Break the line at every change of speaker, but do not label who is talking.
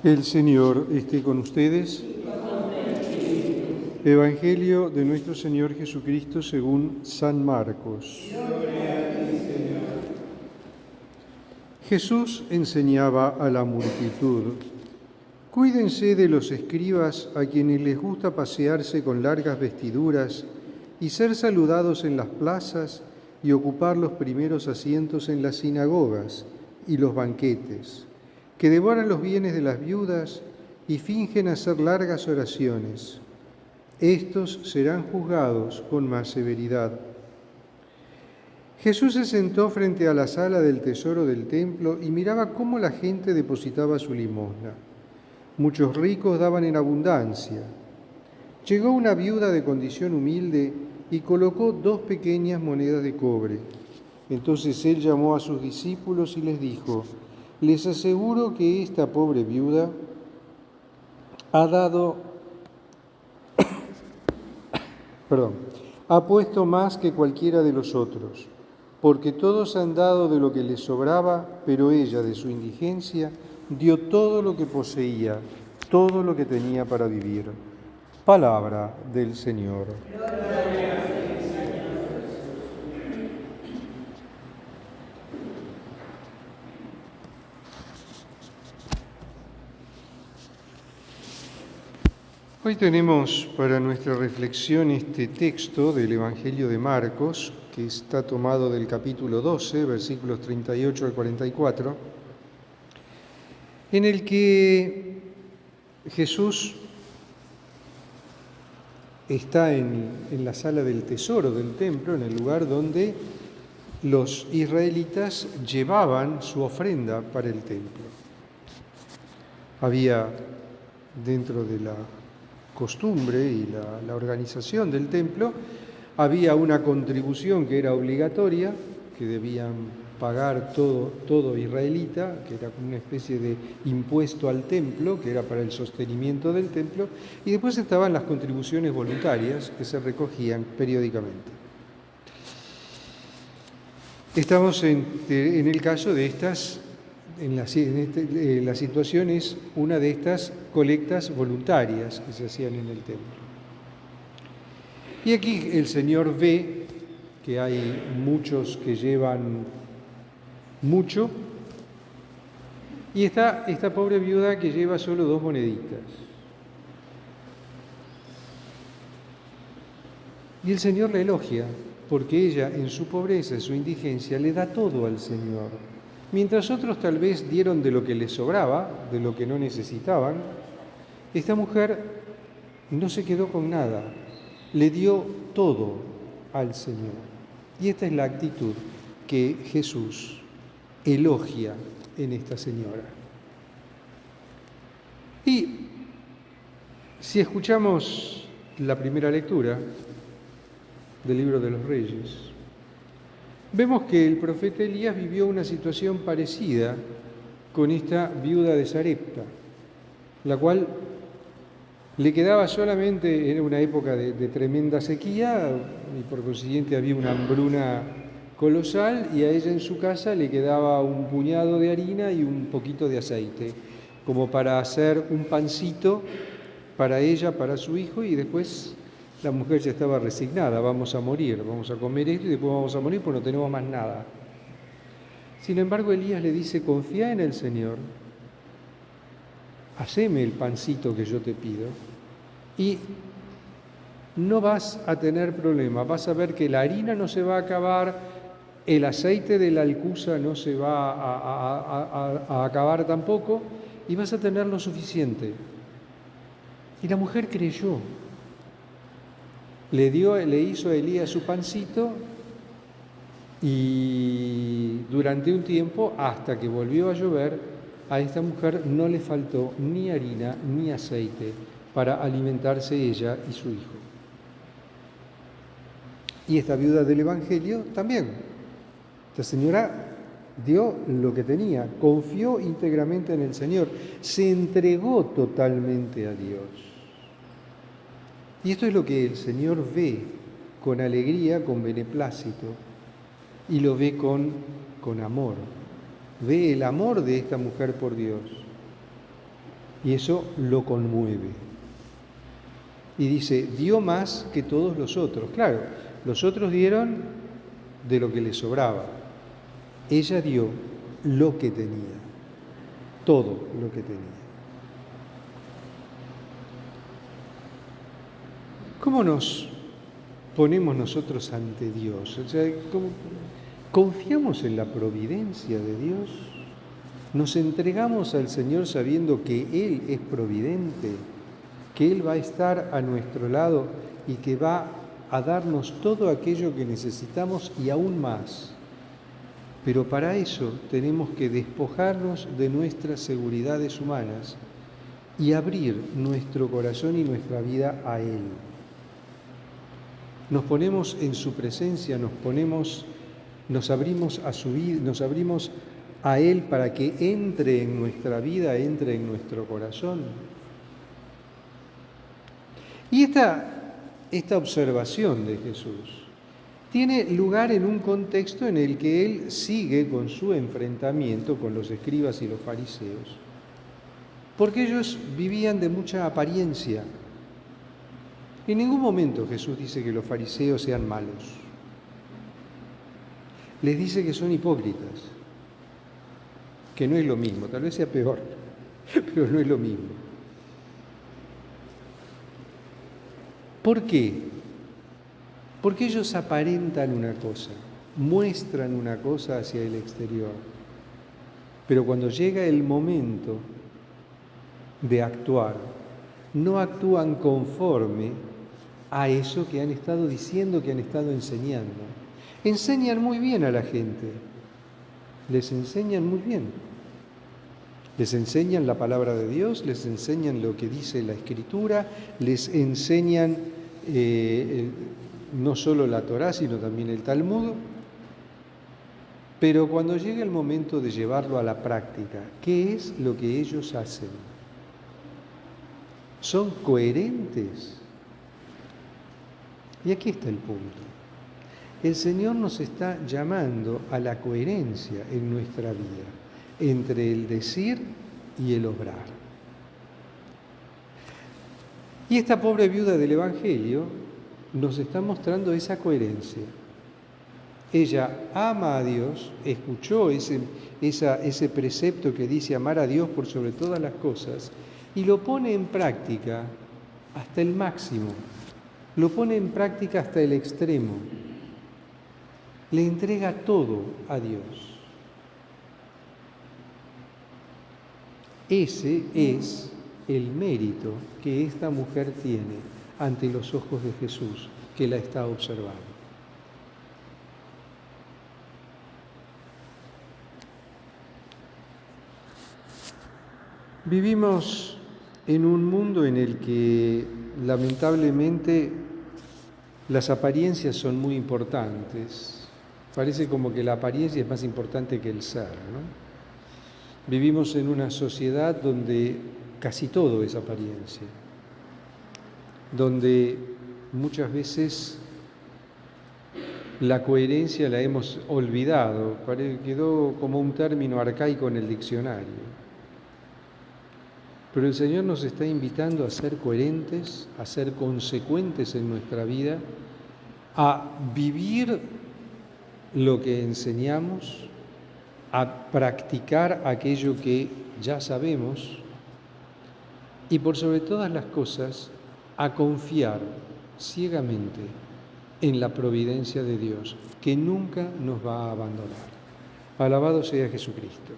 El Señor esté con ustedes. Evangelio de nuestro Señor Jesucristo según San Marcos. Jesús enseñaba a la multitud: cuídense de los escribas a quienes les gusta pasearse con largas vestiduras y ser saludados en las plazas y ocupar los primeros asientos en las sinagogas y los banquetes, que devoran los bienes de las viudas y fingen hacer largas oraciones. Estos serán juzgados con más severidad. Jesús se sentó frente a la sala del tesoro del templo y miraba cómo la gente depositaba su limosna. Muchos ricos daban en abundancia. Llegó una viuda de condición humilde y colocó 2 pequeñas monedas de cobre. Entonces él llamó a sus discípulos y les dijo: les aseguro que esta pobre viuda ha puesto más que cualquiera de los otros, porque todos han dado de lo que les sobraba, pero ella, de su indigencia, dio todo lo que poseía, todo lo que tenía para vivir. Palabra del Señor. Hoy tenemos para nuestra reflexión este texto del Evangelio de Marcos, que está tomado del capítulo 12, versículos 38 al 44, en el que Jesús está en la sala del tesoro del templo, en el lugar donde los israelitas llevaban su ofrenda para el templo. Había dentro de la costumbre y la organización del templo, había una contribución que era obligatoria, que debían pagar todo israelita, que era una especie de impuesto al templo, que era para el sostenimiento del templo, y después estaban las contribuciones voluntarias que se recogían periódicamente. Estamos en el caso de estas. La situación es una de estas colectas voluntarias que se hacían en el templo. Y aquí el Señor ve que hay muchos que llevan mucho, y está esta pobre viuda que lleva solo 2 moneditas. Y el Señor la elogia, porque ella, en su pobreza, en su indigencia, le da todo al Señor. Mientras otros tal vez dieron de lo que les sobraba, de lo que no necesitaban, esta mujer no se quedó con nada, le dio todo al Señor. Y esta es la actitud que Jesús elogia en esta señora. Y si escuchamos la primera lectura del Libro de los Reyes, vemos que el profeta Elías vivió una situación parecida con esta viuda de Sarepta, la cual le quedaba solamente, era una época de tremenda sequía y por consiguiente había una hambruna colosal, y a ella en su casa le quedaba un puñado de harina y un poquito de aceite, como para hacer un pancito para ella, para su hijo, y después la mujer ya estaba resignada: vamos a morir, vamos a comer esto y después vamos a morir porque no tenemos más nada. Sin embargo, Elías le dice: confía en el Señor, haceme el pancito que yo te pido y no vas a tener problema. Vas a ver que la harina no se va a acabar, el aceite de la alcuza no se va a acabar tampoco, y vas a tener lo suficiente. Y la mujer creyó. Le hizo a Elías su pancito, y durante un tiempo, hasta que volvió a llover, a esta mujer no le faltó ni harina ni aceite para alimentarse ella y su hijo. Y esta viuda del Evangelio también. Esta señora dio lo que tenía, confió íntegramente en el Señor, se entregó totalmente a Dios. Y esto es lo que el Señor ve con alegría, con beneplácito, y lo ve con amor. Ve el amor de esta mujer por Dios. Y eso lo conmueve. Y dice, dio más que todos los otros. Claro, los otros dieron de lo que les sobraba. Ella dio lo que tenía, todo lo que tenía. ¿Cómo nos ponemos nosotros ante Dios? O sea, ¿confiamos en la providencia de Dios? ¿Nos entregamos al Señor sabiendo que Él es providente, que Él va a estar a nuestro lado y que va a darnos todo aquello que necesitamos y aún más? Pero para eso tenemos que despojarnos de nuestras seguridades humanas y abrir nuestro corazón y nuestra vida a Él. Nos ponemos en su presencia, nos abrimos a su vida, nos abrimos a Él para que entre en nuestra vida, entre en nuestro corazón. Y esta observación de Jesús tiene lugar en un contexto en el que Él sigue con su enfrentamiento con los escribas y los fariseos, porque ellos vivían de mucha apariencia. En ningún momento Jesús dice que los fariseos sean malos. Les dice que son hipócritas, que no es lo mismo, tal vez sea peor, pero no es lo mismo. ¿Por qué? Porque ellos aparentan una cosa, muestran una cosa hacia el exterior, pero cuando llega el momento de actuar, no actúan conforme a eso que han estado diciendo, que han estado enseñando. Enseñan muy bien a la gente, les enseñan muy bien. Les enseñan la palabra de Dios, les enseñan lo que dice la Escritura, les enseñan no solo la Torá, sino también el Talmud. Pero cuando llega el momento de llevarlo a la práctica, ¿qué es lo que ellos hacen? ¿Son coherentes? Y aquí está el punto. El Señor nos está llamando a la coherencia en nuestra vida, entre el decir y el obrar. Y esta pobre viuda del Evangelio nos está mostrando esa coherencia. Ella ama a Dios, escuchó ese precepto que dice amar a Dios por sobre todas las cosas y lo pone en práctica hasta el máximo, lo pone en práctica hasta el extremo. Le entrega todo a Dios. Ese es el mérito que esta mujer tiene ante los ojos de Jesús, que la está observando. Vivimos en un mundo en el que lamentablemente las apariencias son muy importantes. Parece como que la apariencia es más importante que el ser, ¿no? Vivimos en una sociedad donde casi todo es apariencia, donde muchas veces la coherencia la hemos olvidado, quedó como un término arcaico en el diccionario. Pero el Señor nos está invitando a ser coherentes, a ser consecuentes en nuestra vida, a vivir lo que enseñamos, a practicar aquello que ya sabemos y por sobre todas las cosas a confiar ciegamente en la providencia de Dios, que nunca nos va a abandonar. Alabado sea Jesucristo.